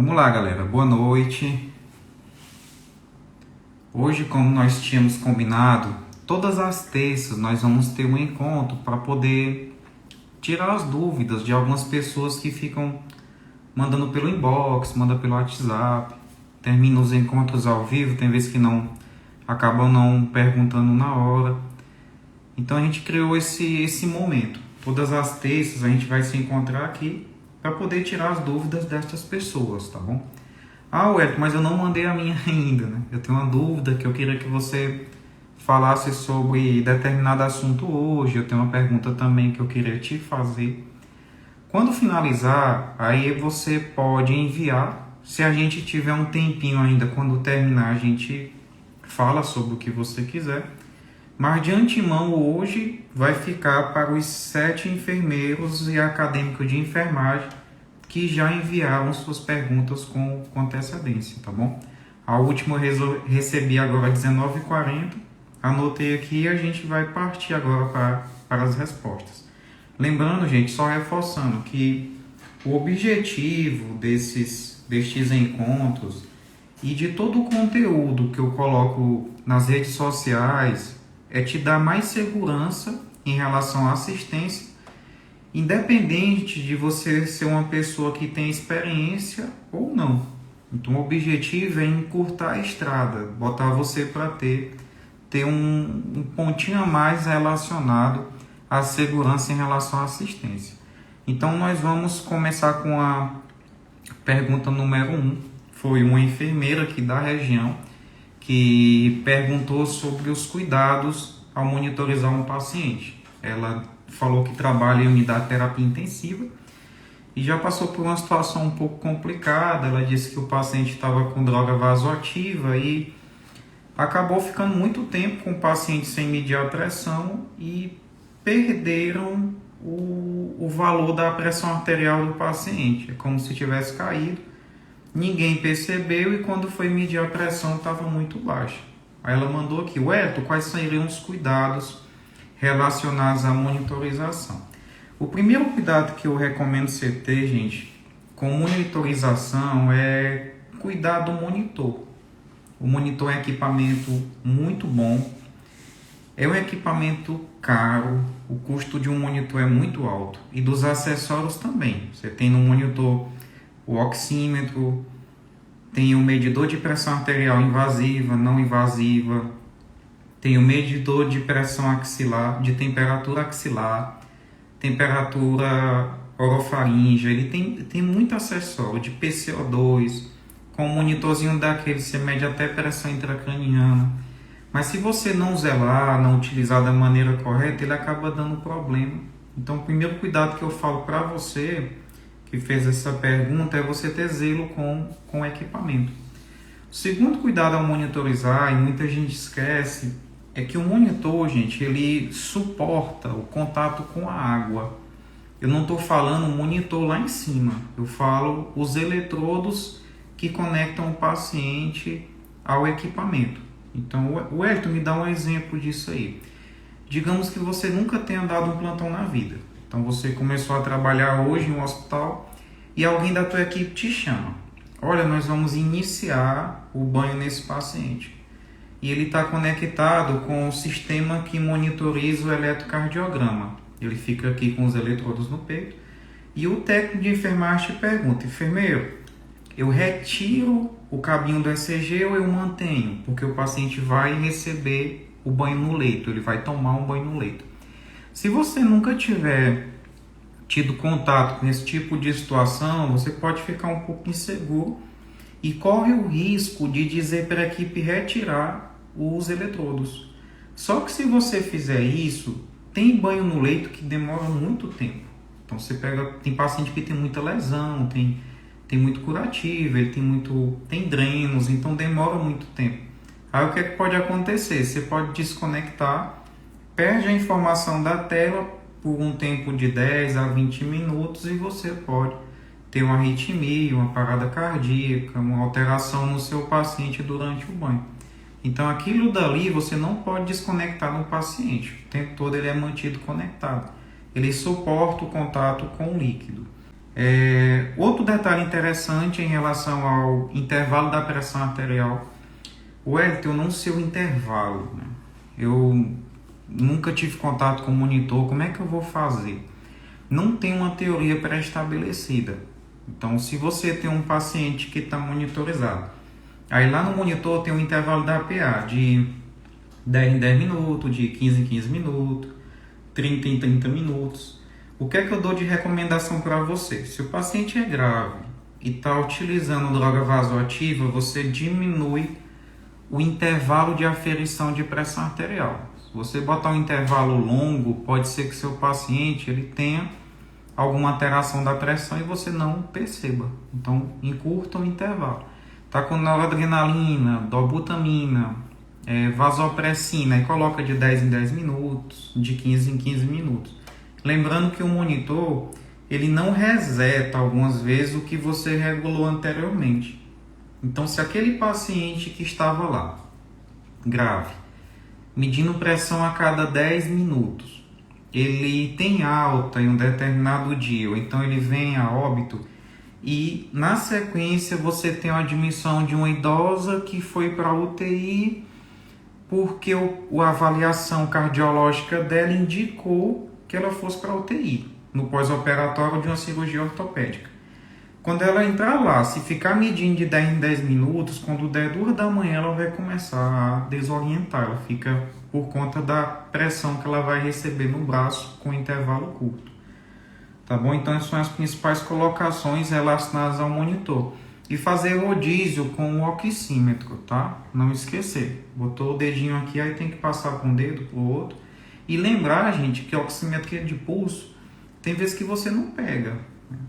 Vamos lá, galera. Boa noite. Hoje, como nós tínhamos combinado, todas as terças nós vamos ter um encontro para poder tirar as dúvidas de algumas pessoas que ficam mandando pelo inbox, manda pelo WhatsApp, termina os encontros ao vivo, tem vezes que não acabam não perguntando na hora. Então a gente criou esse momento. Todas as terças a gente vai se encontrar aqui para poder tirar as dúvidas destas pessoas, tá bom? Ah, Wellington, mas eu não mandei a minha ainda, né? Eu tenho uma dúvida que eu queria que você falasse sobre determinado assunto hoje. Eu tenho uma pergunta também que eu queria te fazer. Quando finalizar, aí você pode enviar. Se a gente tiver um tempinho ainda, quando terminar, a gente fala sobre o que você quiser. Mas de antemão, hoje vai ficar para os 7 enfermeiros e acadêmicos de enfermagem que já enviaram suas perguntas com antecedência, tá bom? A última eu recebi agora às 19h40, anotei aqui e a gente vai partir agora para as respostas. Lembrando, gente, só reforçando que o objetivo destes encontros e de todo o conteúdo que eu coloco nas redes sociais é te dar mais segurança em relação à assistência, independente de você ser uma pessoa que tem experiência ou não. Então o objetivo é encurtar a estrada, botar você para ter um pontinho a mais relacionado à segurança em relação à assistência. Então nós vamos começar com a pergunta número 1. Foi uma enfermeira aqui da região que perguntou sobre os cuidados ao monitorizar um paciente. Ela falou que trabalha em unidade de terapia intensiva e já passou por uma situação um pouco complicada. Ela disse que o paciente estava com droga vasoativa e acabou ficando muito tempo com o paciente sem medir a pressão e perderam o valor da pressão arterial do paciente. É como se tivesse caído. Ninguém percebeu e quando foi medir a pressão estava muito baixa. Aí ela mandou aqui: Wellington, quais seriam os cuidados relacionados à monitorização? O primeiro cuidado que eu recomendo você ter, gente, com monitorização é cuidar do monitor. O monitor é um equipamento muito bom, é um equipamento caro, o custo de um monitor é muito alto e dos acessórios também. Você tem no monitor o oxímetro, tem o medidor de pressão arterial invasiva, não invasiva, tem o medidor de pressão axilar, de temperatura axilar, temperatura orofaríngea, ele tem muito acessório de PCO2, com um monitorzinho daquele você mede até pressão intracraniana. Mas se você não zelar, não utilizar da maneira correta, ele acaba dando problema. Então o primeiro cuidado que eu falo para você que fez essa pergunta é você ter zelo com o equipamento. O segundo cuidado ao monitorizar, e muita gente esquece, é que o monitor, gente, ele suporta o contato com a água. Eu não estou falando o monitor lá em cima, eu falo os eletrodos que conectam o paciente ao equipamento. Então, o Wellington, me dá um exemplo disso aí. Digamos que você nunca tenha dado um plantão na vida. Então você começou a trabalhar hoje em um hospital e alguém da tua equipe te chama. Olha, nós vamos iniciar o banho nesse paciente. E ele está conectado com o sistema que monitoriza o eletrocardiograma. Ele fica aqui com os eletrodos no peito. E o técnico de enfermagem te pergunta: enfermeiro, eu retiro o cabinho do ECG ou eu mantenho? Porque o paciente vai receber o banho no leito, ele vai tomar um banho no leito. Se você nunca tiver tido contato com esse tipo de situação, você pode ficar um pouco inseguro e corre o risco de dizer para a equipe retirar os eletrodos. Só que se você fizer isso, tem banho no leito que demora muito tempo. Então tem paciente que tem muita lesão, tem muito curativo, ele tem drenos, então demora muito tempo. Aí o que é que pode acontecer? Você pode desconectar, perde a informação da tela por um tempo de 10 a 20 minutos e você pode ter uma arritmia, uma parada cardíaca, uma alteração no seu paciente durante o banho. Então aquilo dali você não pode desconectar no paciente, o tempo todo ele é mantido conectado. Ele suporta o contato com o líquido. Outro detalhe interessante em relação ao intervalo da pressão arterial, eu não sei o intervalo, né? Eu nunca tive contato com o monitor, como é que eu vou fazer? Não tem uma teoria pré-estabelecida. Então, se você tem um paciente que está monitorizado, aí lá no monitor tem um intervalo da APA de 10 em 10 minutos, de 15 em 15 minutos, 30 em 30 minutos. O que é que eu dou de recomendação para você? Se o paciente é grave e está utilizando droga vasoativa, você diminui o intervalo de aferição de pressão arterial. Se você botar um intervalo longo, pode ser que seu paciente ele tenha alguma alteração da pressão e você não perceba. Então, encurta o intervalo. Está com noradrenalina, dobutamina, vasopressina e coloca de 10 em 10 minutos, de 15 em 15 minutos. Lembrando que o monitor, ele não reseta algumas vezes o que você regulou anteriormente. Então, se aquele paciente que estava lá, grave, medindo pressão a cada 10 minutos, ele tem alta em um determinado dia, ou então ele vem a óbito, e na sequência você tem a admissão de uma idosa que foi para a UTI porque a avaliação cardiológica dela indicou que ela fosse para a UTI, no pós-operatório de uma cirurgia ortopédica. Quando ela entrar lá, se ficar medindo de 10 em 10 minutos, quando der 2 da manhã, ela vai começar a desorientar. Ela fica por conta da pressão que ela vai receber no braço com intervalo curto. Tá bom? Então, essas são as principais colocações relacionadas ao monitor. E fazer rodízio com o oxímetro, tá? Não esquecer. Botou o dedinho aqui, aí tem que passar com um dedo pro outro. E lembrar, gente, que a oximetria de pulso, tem vezes que você não pega.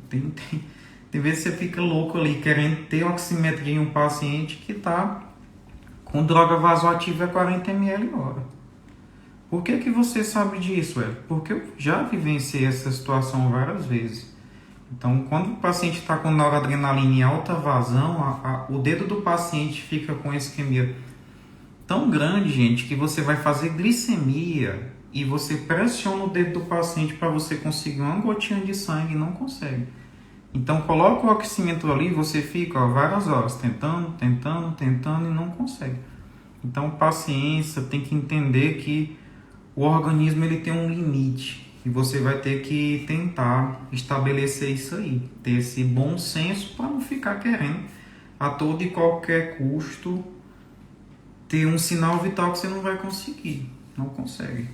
Tem vezes que você fica louco ali, querendo ter oximetria em um paciente que está com droga vasoativa a 40 ml hora. Por que você sabe disso, Porque eu já vivenciei essa situação várias vezes. Então, quando o paciente está com noradrenalina em alta vazão, o dedo do paciente fica com isquemia tão grande, gente, que você vai fazer glicemia e você pressiona o dedo do paciente para você conseguir uma gotinha de sangue e não consegue. Então, coloca o oxímetro ali e você fica várias horas tentando e não consegue. Então, paciência, tem que entender que o organismo ele tem um limite e você vai ter que tentar estabelecer isso aí, ter esse bom senso para não ficar querendo a todo e qualquer custo ter um sinal vital que você não vai conseguir, não consegue.